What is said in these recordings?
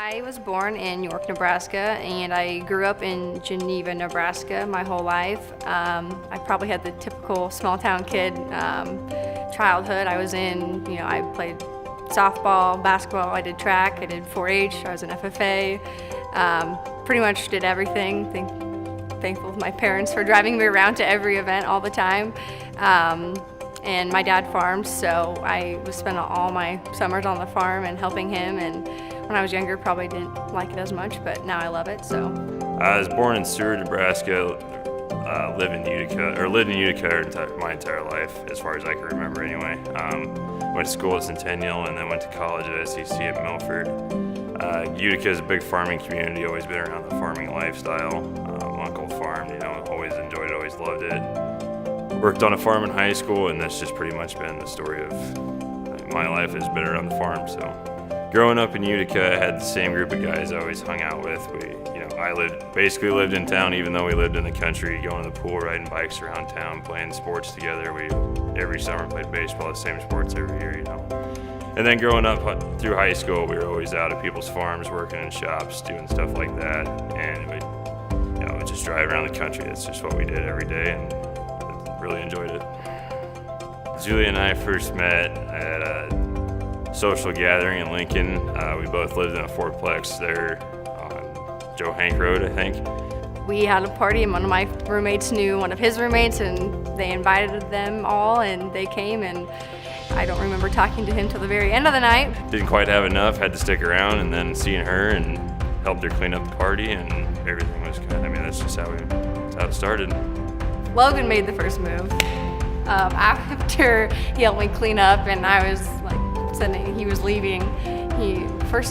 I was born in York, Nebraska, and I grew up in Geneva, Nebraska my whole life. I probably had the typical small town kid childhood. I was I played softball, basketball, I did track, I did 4-H, I was an FFA. Pretty much did everything. Thankful to my parents for driving me around to every event all the time. And my dad farmed, so I was spending all my summers on the farm and helping him. And when I was younger, probably didn't like it as much, but now I love it. So I was born in Seward, Nebraska. Lived in Utica my entire life, as far as I can remember anyway. Went to school at Centennial and then went to college at SEC at Milford. Utica is a big farming community, always been around the farming lifestyle. Uncle farmed, always enjoyed it, always loved it. Worked on a farm in high school, and that's just pretty much been the story of my life has been around the farm. So growing up in Utica, I had the same group of guys I always hung out with. I basically lived in town, even though we lived in the country, going to the pool, riding bikes around town, playing sports together. We every summer played baseball, the same sports every year, And then growing up through high school, we were always out at people's farms, working in shops, doing stuff like that. And we'd just drive around the country. That's just what we did every day, and really enjoyed it. Julie and I first met at a social gathering in Lincoln. We both lived in a fourplex there on Joe Hank Road, I think. we had a party, and one of my roommates knew one of his roommates, and they invited them all, and they came, and I don't remember talking to him till the very end of the night. Didn't quite have enough, had to stick around, and then seeing her and helped her clean up the party, and everything was good. that's just how it started. Logan made the first move. After he helped me clean up, and I was he was leaving, he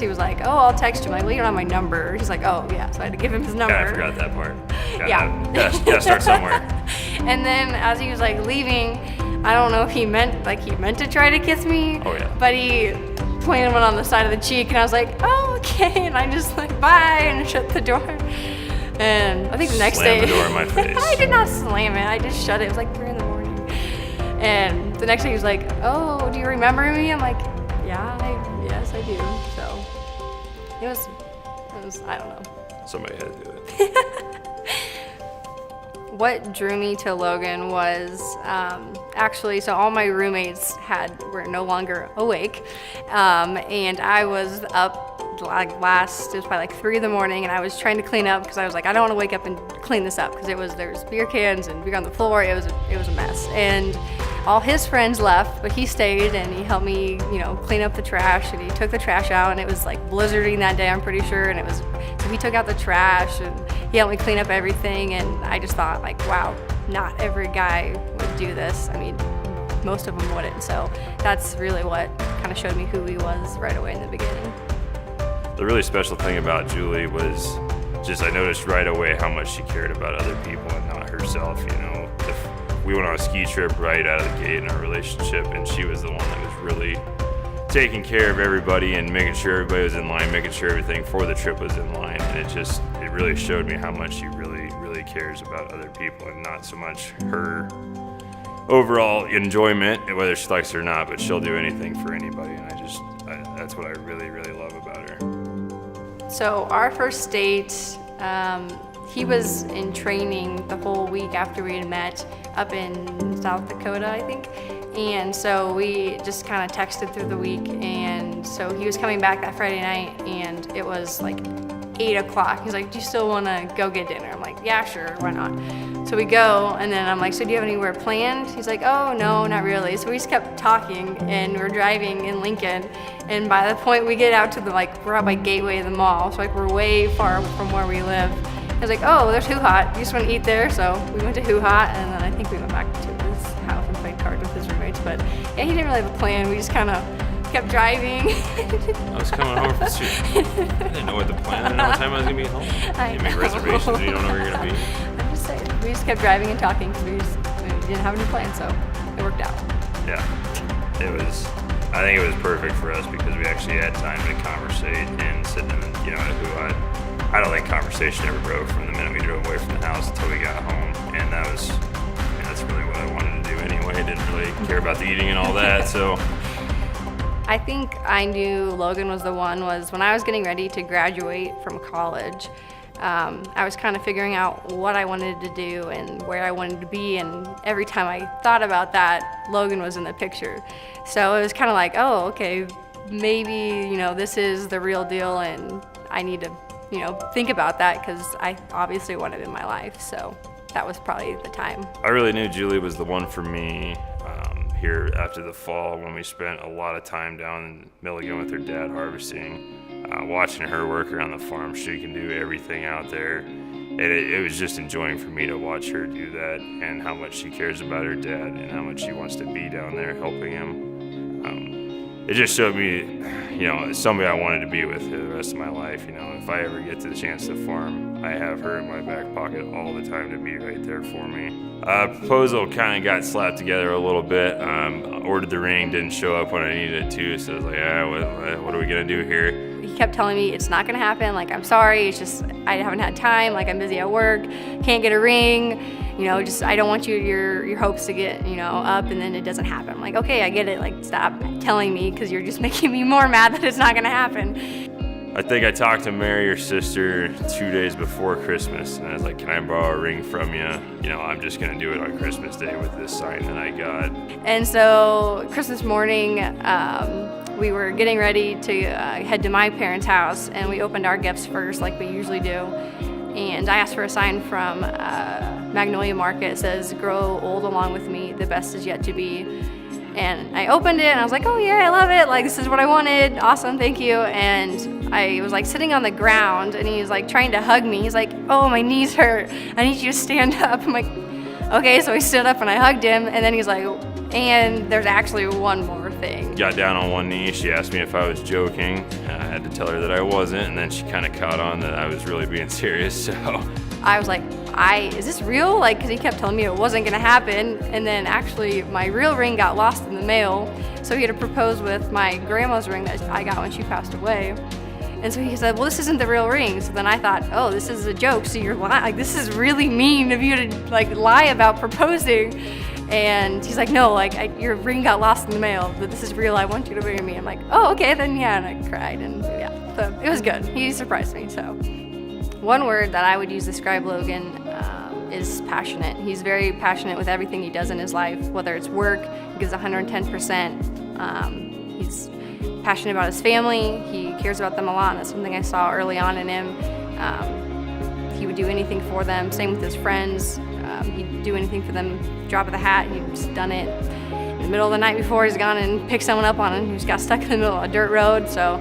was like, oh, I'll text you. I'm like, well, you don't have my number. He's like, oh, yeah. So I had to give him his number. Yeah, I forgot that part. Gotta start somewhere. And then as he was leaving, I don't know if he meant to try to kiss me. Oh, yeah. But he pointed one on the side of the cheek, and I was like, oh, okay. And I just bye, and shut the door. And I think the next day, Slammed the door in my face. I did not slam it. I just shut it. It was 3 in the morning. And the next day he was like, oh, do you remember me? I'm like, yes, I do. So it was, I don't know. Somebody had to do it. What drew me to Logan was actually, so all my roommates were no longer awake, and I was up it was probably 3 in the morning, and I was trying to clean up because I was like, I don't want to wake up and clean this up because there's beer cans and beer on the floor. It was a mess, and all his friends left, but he stayed and he helped me, clean up the trash, and he took the trash out, and it was blizzarding that day, I'm pretty sure, and so he took out the trash and he helped me clean up everything, and I just thought wow, not every guy would do this. Most of them wouldn't, so that's really what kind of showed me who he was right away in the beginning. The really special thing about Julie was I noticed right away how much she cared about other people and not herself. We went on a ski trip right out of the gate in our relationship, and she was the one that was really taking care of everybody and making sure everybody was in line, making sure everything for the trip was in line. And it really showed me how much she really, really cares about other people and not so much her overall enjoyment, whether she likes it or not, but she'll do anything for anybody. And that's what I really, really love about her. So our first date, he was in training the whole week after we had met up in South Dakota, I think. And so we just kind of texted through the week. And so he was coming back that Friday night, and it was 8 o'clock. He's like, do you still want to go get dinner? I'm like, yeah, sure, why not? So we go, and then I'm like, so do you have anywhere planned? He's like, oh, no, not really. So we just kept talking, and we're driving in Lincoln. And by the point we get out to we're out by Gateway of the mall. So we're way far from where we live. I was like, oh, there's Hoo Hot. You just want to eat there? So we went to Hoo Hot, and then I think we went back to his house and played cards with his roommates. But yeah, he didn't really have a plan. We just kind of kept driving. I was coming home from school. I didn't know what the plan. I didn't know what time I was going to be home. You make reservations and you don't know where you're going to be. I'm just saying. We just kept driving and talking because we didn't have any plan, so it worked out. Yeah. I think it was perfect for us because we actually had time to conversate and sit in, I don't think conversation ever broke from the minute we drove away from the house until we got home, and that's really what I wanted to do anyway. I didn't really care about the eating and all that, so I think I knew Logan was the one was when I was getting ready to graduate from college. I was kind of figuring out what I wanted to do and where I wanted to be, and every time I thought about that, Logan was in the picture. So it was kind of like, oh, okay, maybe, this is the real deal, and I need to, think about that because I obviously want it in my life. So that was probably the time. I really knew Julie was the one for me here after the fall when we spent a lot of time down in Milligan with her dad harvesting, watching her work around the farm. She can do everything out there. And it was just enjoying for me to watch her do that and how much she cares about her dad and how much she wants to be down there helping him. It just showed me, somebody I wanted to be with for the rest of my life. If I ever get to the chance to farm, I have her in my back pocket all the time to be right there for me. Proposal kind of got slapped together a little bit. Ordered the ring, didn't show up when I needed it to, so I was like, what are we gonna do here? He kept telling me it's not gonna happen, like I'm sorry, it's just I haven't had time, like I'm busy at work, can't get a ring. I don't want your hopes to get, up and then it doesn't happen. I'm like, okay, I get it, like stop telling me because you're just making me more mad that it's not gonna happen. I think I talked to Mary, your sister, 2 days before Christmas, and I was like, can I borrow a ring from you? I'm just gonna do it on Christmas Day with this sign that I got. And so Christmas morning, we were getting ready to head to my parents' house, and we opened our gifts first like we usually do. And I asked for a sign from Magnolia Market. It says, grow old along with me, the best is yet to be. And I opened it and I was like, oh yeah, I love it. Like, this is what I wanted. Awesome, thank you. And I was like sitting on the ground and he was like trying to hug me. He's like, oh, my knees hurt. I need you to stand up. I'm like, okay. So I stood up and I hugged him. And then he's like, and there's actually one more thing. Got down on one knee. She asked me if I was joking. I had to tell her that I wasn't. And then she kind of caught on that I was really being serious. So I was like, is this real? Like, because he kept telling me it wasn't gonna happen. And then actually my real ring got lost in the mail. So he had to propose with my grandma's ring that I got when she passed away. And so he said, well, this isn't the real ring. So then I thought, oh, this is a joke. So you're lying. Like, this is really mean of you to like lie about proposing. And he's like, no, like your ring got lost in the mail, but this is real. I want you to marry me. I'm like, oh, okay, then yeah. And I cried, and yeah, so it was good. He surprised me. So one word that I would use to describe Logan is passionate. He's very passionate with everything he does in his life, whether it's work, he gives 110%. He's passionate about his family. He cares about them a lot, and that's something I saw early on in him. He would do anything for them. Same with his friends. He'd do anything for them. Drop of the hat, he's done it. In the middle of the night before, he's gone and picked someone up on him who's got stuck in the middle of a dirt road. So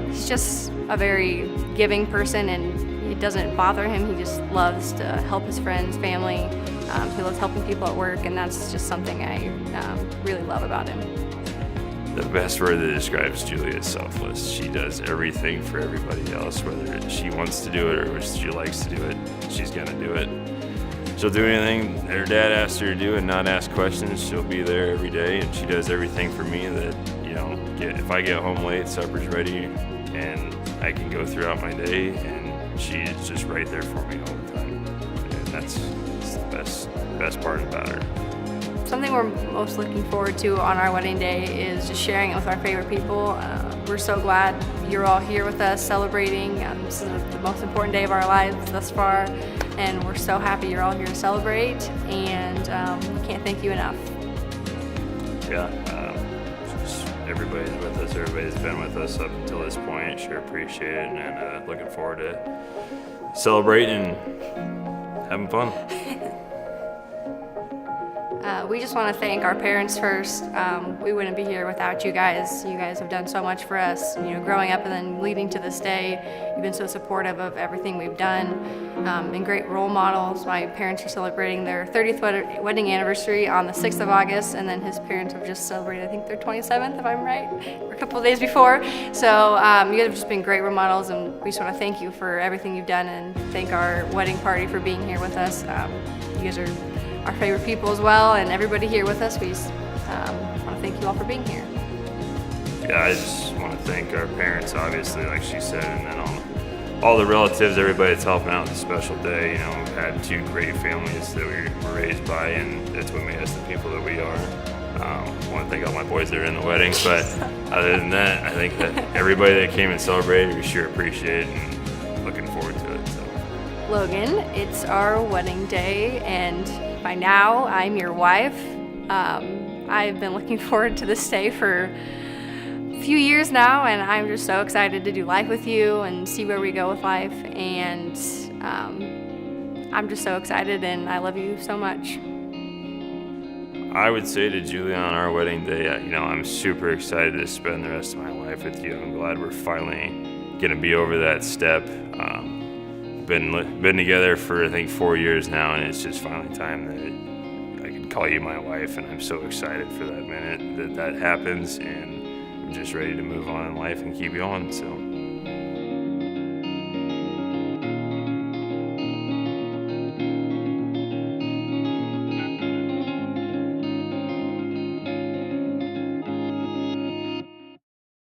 he's just a very giving person, and it doesn't bother him. He just loves to help his friends, family. He loves helping people at work, and that's just something I really love about him. The best word that describes Julie is selfless. She does everything for everybody else, whether she wants to do it or she likes to do it, she's gonna do it. She'll do anything her dad asks her to do and not ask questions. She'll be there every day, and she does everything for me that, if I get home late, supper's ready, and I can go throughout my day, and she's just right there for me all the time. And that's the best part about her. Something we're most looking forward to on our wedding day is just sharing it with our favorite people. We're so glad you're all here with us celebrating. This is the most important day of our lives thus far, and we're so happy you're all here to celebrate, and we can't thank you enough. Yeah, just everybody's with us. Everybody's been with us up until this point. Sure appreciate it, and looking forward to celebrating and having fun. We just want to thank our parents first. We wouldn't be here without you guys. You guys have done so much for us, growing up and then leading to this day. You've been so supportive of everything we've done, and great role models. My parents are celebrating their 30th wedding anniversary on the 6th of August, and then his parents have just celebrated, I think, their 27th, if I'm right, or a couple of days before. So you guys have just been great role models, and we just want to thank you for everything you've done, and thank our wedding party for being here with us. You guys are our favorite people as well, and everybody here with us. We just want to thank you all for being here. Yeah, I just want to thank our parents, obviously, like she said, and then all the relatives, everybody that's helping out this special day. We've had two great families that we were raised by, and that's what made us the people that we are. I want to thank all my boys that are in the wedding, but other than that, I think that everybody that came and celebrated, we sure appreciate it and looking forward to it. So. Logan, it's our wedding day, and by now I'm your wife. I've been looking forward to this day for a few years now, and I'm just so excited to do life with you and see where we go with life. And I'm just so excited, and I love you so much. I would say to Julia on our wedding day, I'm super excited to spend the rest of my life with you. I'm glad we're finally gonna be over that step. Been together for I think 4 years now, and it's just finally time that I can call you my wife, and I'm so excited for that minute that happens, and I'm just ready to move on in life and keep going. So.